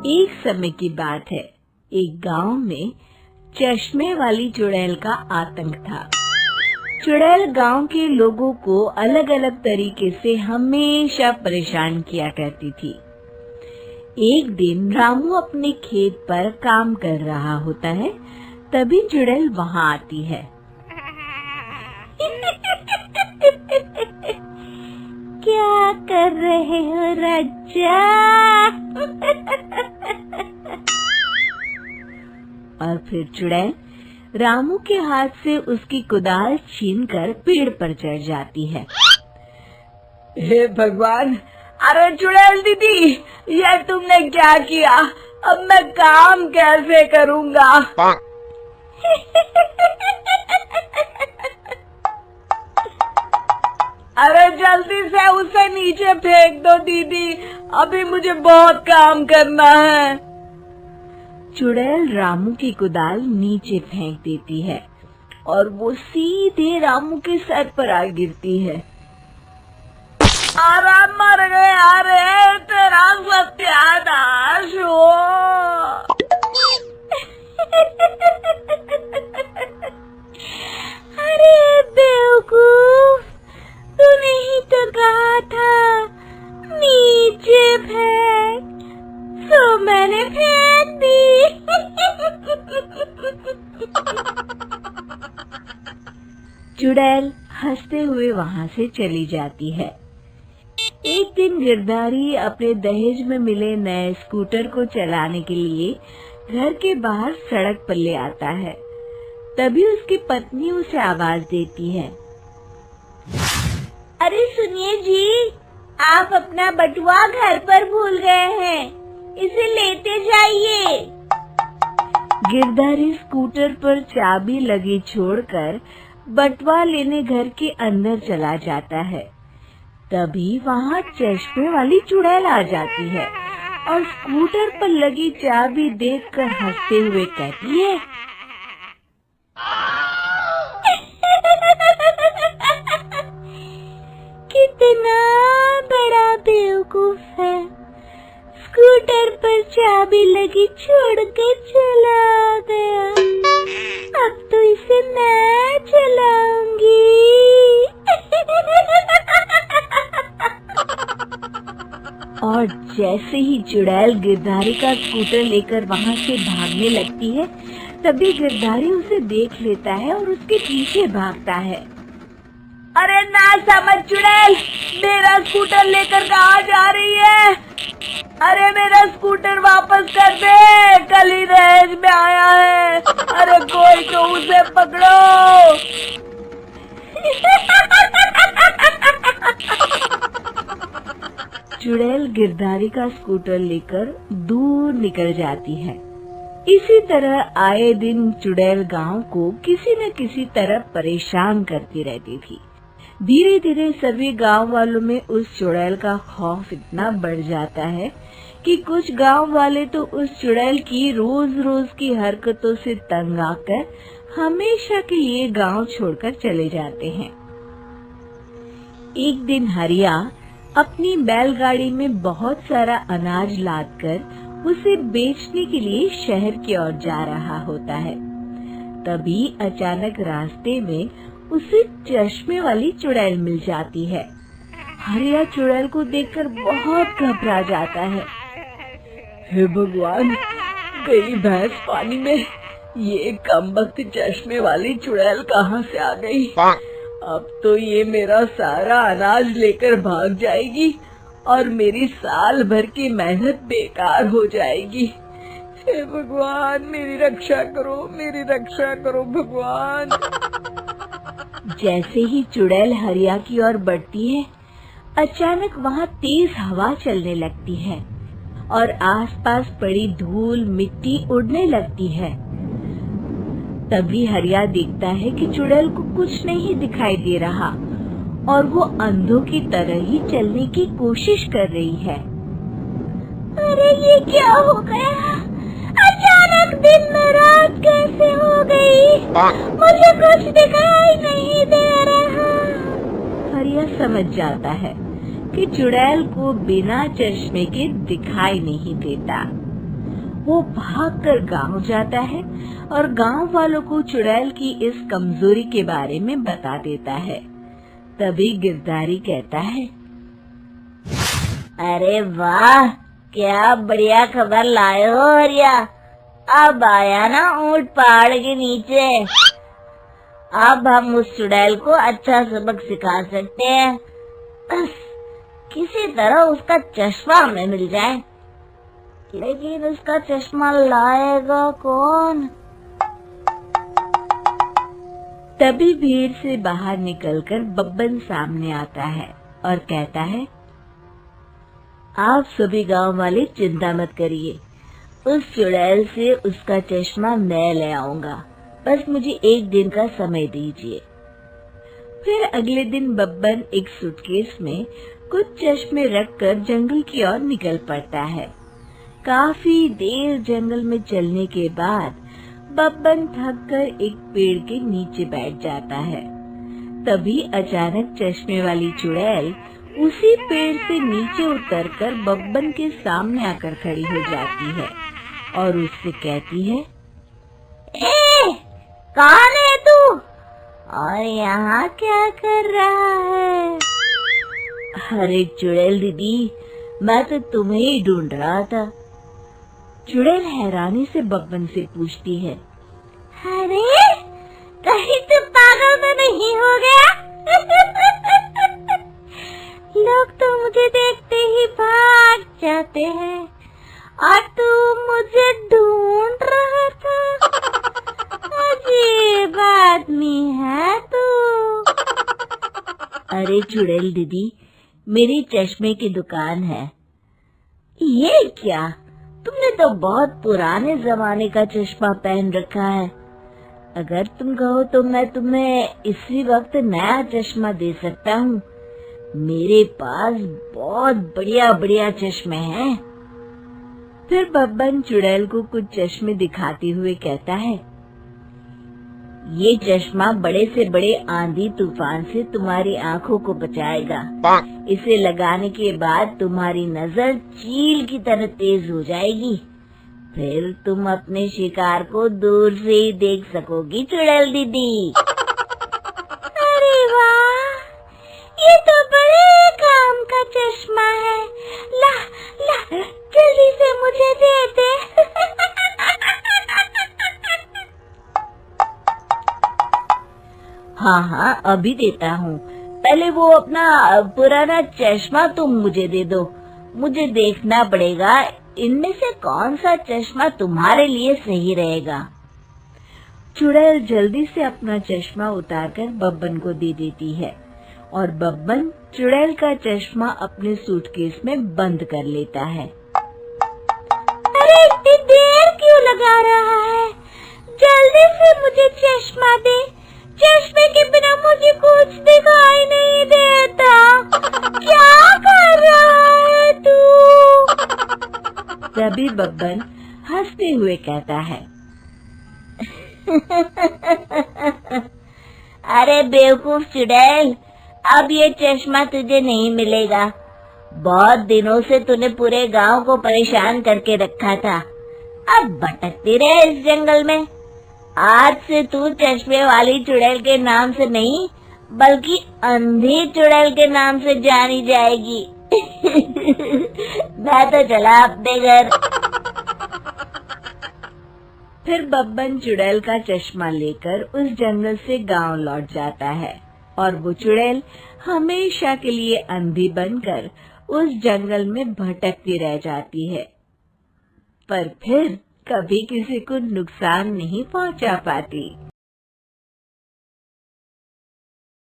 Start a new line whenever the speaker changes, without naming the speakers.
एक समय की बात है, एक गांव में चश्मे वाली चुड़ैल का आतंक था। चुड़ैल गांव के लोगों को अलग अलग तरीके से हमेशा परेशान किया करती थी। एक दिन रामू अपने खेत पर काम कर रहा होता है, तभी चुड़ैल वहां आती है। क्या कर रहे हो राजा? और फिर चुड़ैल रामू के हाथ से उसकी कुदाल छीनकर पेड़ पर चढ़ जाती है। हे भगवान! अरे चुड़ैल दीदी, ये तुमने क्या किया? अब मैं काम कैसे करूँगा? अरे जल्दी से उसे नीचे फेंक दो दीदी, अभी मुझे बहुत काम करना है। चुड़ैल रामू की कुदाल नीचे फेंक देती है और वो सीधे रामू के सर पर आ गिरती है। अरे मर गया रे, तेरा सत्यानाश हो। अरे बेवकूफ, तूने ही तो कहा था नीचे फेंक, तो मैंने फेंक दी। चुड़ैल हंसते हुए वहां से चली जाती है। एक दिन गिरधारी अपने दहेज में मिले नए स्कूटर को चलाने के लिए घर के बाहर सड़क पर ले आता है। तभी उसकी पत्नी उसे आवाज देती है। अरे सुनिए जी, आप अपना बटुआ घर पर भूल गए हैं, इसे लेते जाइए। गिरधारी स्कूटर पर चाबी लगी छोड़कर बटुआ लेने घर के अंदर चला जाता है। तभी वहाँ चश्मे वाली चुड़ैल आ जाती है और स्कूटर पर लगी चाबी देखकर हंसते हुए कहती है। कितना बड़ा बेवकूफ है, स्कूटर पर चाबी लगी छोड़कर चला गया। अब तो इसे मैं चलाऊंगी। और जैसे ही चुड़ैल गिरधारी का स्कूटर लेकर वहाँ से भागने लगती है, तभी गिरधारी उसे देख लेता है और उसके पीछे भागता है। अरे ना समझ चुड़ैल, मेरा स्कूटर लेकर कहाँ जा रही है? अरे मेरा स्कूटर वापस कर दे, कल ही दहेज में आया है। अरे कोई तो उसे पकड़ो। चुड़ैल गिरधारी का स्कूटर लेकर दूर निकल जाती है। इसी तरह आए दिन चुड़ैल गांव को किसी न किसी तरह परेशान करती रहती थी। धीरे धीरे सभी गांव वालों में उस चुड़ैल का खौफ इतना बढ़ जाता है कि कुछ गांव वाले तो उस चुड़ैल की रोज रोज की हरकतों से तंग आकर हमेशा के लिए गांव छोड़कर चले जाते हैं। एक दिन हरिया अपनी बैलगाड़ी में बहुत सारा अनाज लादकर उसे बेचने के लिए शहर की ओर जा रहा होता है। तभी अचानक रास्ते में उसे चश्मे वाली चुड़ैल मिल जाती है। हरिया चुड़ैल को देखकर बहुत घबरा जाता है। हे भगवान, गई भैंस पानी में, ये कमबख्त चश्मे वाली चुड़ैल कहाँ से आ गई? अब तो ये मेरा सारा अनाज लेकर भाग जाएगी और मेरी साल भर की मेहनत बेकार हो जाएगी। हे भगवान, मेरी रक्षा करो, मेरी रक्षा करो भगवान। जैसे ही चुड़ैल हरिया की ओर बढ़ती है, अचानक वहाँ तेज हवा चलने लगती है और आसपास पड़ी धूल मिट्टी उड़ने लगती है। तभी हरिया देखता है कि चुड़ैल को कुछ नहीं दिखाई दे रहा और वो अंधों की तरह ही चलने की कोशिश कर रही है। अरे ये क्या हो गया? अचानक दिन में रात कैसे हो गई? मुझे कुछ दिखाई नहीं दे रहा। हरिया समझ जाता है कि चुड़ैल को बिना चश्मे के दिखाई नहीं देता। वो भागकर गांव जाता है और गांव वालों को चुड़ैल की इस कमजोरी के बारे में बता देता है। तभी गिरधारी कहता है,
अरे वाह, क्या बढ़िया खबर लाए हो हरिया। अब आया ना ऊंट पहाड़ के नीचे। अब हम उस चुड़ैल को अच्छा सबक सिखा सकते हैं। बस किसी तरह उसका चश्मा हमें मिल जाए। लेकिन उसका चश्मा लाएगा कौन?
तभी भीड़ से बाहर निकलकर बब्बन सामने आता है और कहता है, आप सभी गांव वाले चिंता मत करिए, उस चुड़ैल से उसका चश्मा मैं ले आऊंगा। बस मुझे एक दिन का समय दीजिए। फिर अगले दिन बब्बन एक सूटकेस में कुछ चश्मे रखकर जंगल की ओर निकल पड़ता है। काफी देर जंगल में चलने के बाद बब्बन थककर एक पेड़ के नीचे बैठ जाता है। तभी अचानक चश्मे वाली चुड़ैल उसी पेड़ से नीचे उतरकर बब्बन के सामने आकर खड़ी हो जाती है और उससे कहती है,
कौन है तू और यहाँ क्या कर रहा है?
अरे चुड़ैल दीदी, मैं तो तुम्हें ही ढूंढ रहा था। चुड़ैल हैरानी से बब्बन से पूछती है,
अरे कहीं तू पागल तो नहीं हो गया? लोग तो मुझे देखते ही भाग जाते हैं और तू मुझे ढूंढ रहा था। अजीब आदमी है तू।
अरे चुड़ैल दीदी, मेरी चश्मे की दुकान है।
ये क्या, तुमने तो बहुत पुराने जमाने का चश्मा पहन रखा है। अगर तुम कहो तो मैं तुम्हें इसी वक्त नया चश्मा दे सकता हूँ। मेरे पास बहुत बढ़िया बढ़िया चश्मे हैं।
फिर बब्बन चुड़ैल को कुछ चश्मे दिखाते हुए कहता है,
ये चश्मा बड़े से बड़े आंधी तूफान से तुम्हारी आंखों को बचाएगा। इसे लगाने के बाद तुम्हारी नजर चील की तरह तेज हो जाएगी। फिर तुम अपने शिकार को दूर से ही देख सकोगी चुड़ैल दीदी। अरे वाह, ये तो बड़े काम का चश्मा है। ला ला जल्दी से मुझे दे दे।
हाँ, अभी देता हूँ। पहले वो अपना पुराना चश्मा तुम मुझे दे दो। मुझे देखना पड़ेगा इनमें से कौन सा चश्मा तुम्हारे लिए सही रहेगा। चुड़ैल जल्दी से अपना चश्मा उतारकर बब्बन को दे देती है और बब्बन चुड़ैल का चश्मा अपने सूटकेस में बंद कर लेता है।
अरे इतनी देर क्यों लगा रहा है? जल्दी से मुझे चश्मा दे। चश्मे के बिना मुझे कुछ दिखाई नहीं देता। क्या कर रहा है तू?
तभी बब्बन हंसते हुए कहता है,
अरे बेवकूफ चुड़ैल, अब ये चश्मा तुझे नहीं मिलेगा। बहुत दिनों से तूने पूरे गांव को परेशान करके रखा था। अब भटकती रहे इस जंगल में। आज से तू चश्मे वाली चुड़ैल के नाम से नहीं बल्कि अंधी चुड़ैल के नाम से जानी जाएगी। मैं तो चला अपने घर।
फिर बब्बन चुड़ैल का चश्मा लेकर उस जंगल से गांव लौट जाता है और वो चुड़ैल हमेशा के लिए अंधी बनकर उस जंगल में भटकती रह जाती है, पर फिर कभी किसी को नुकसान नहीं पहुंचा पाती।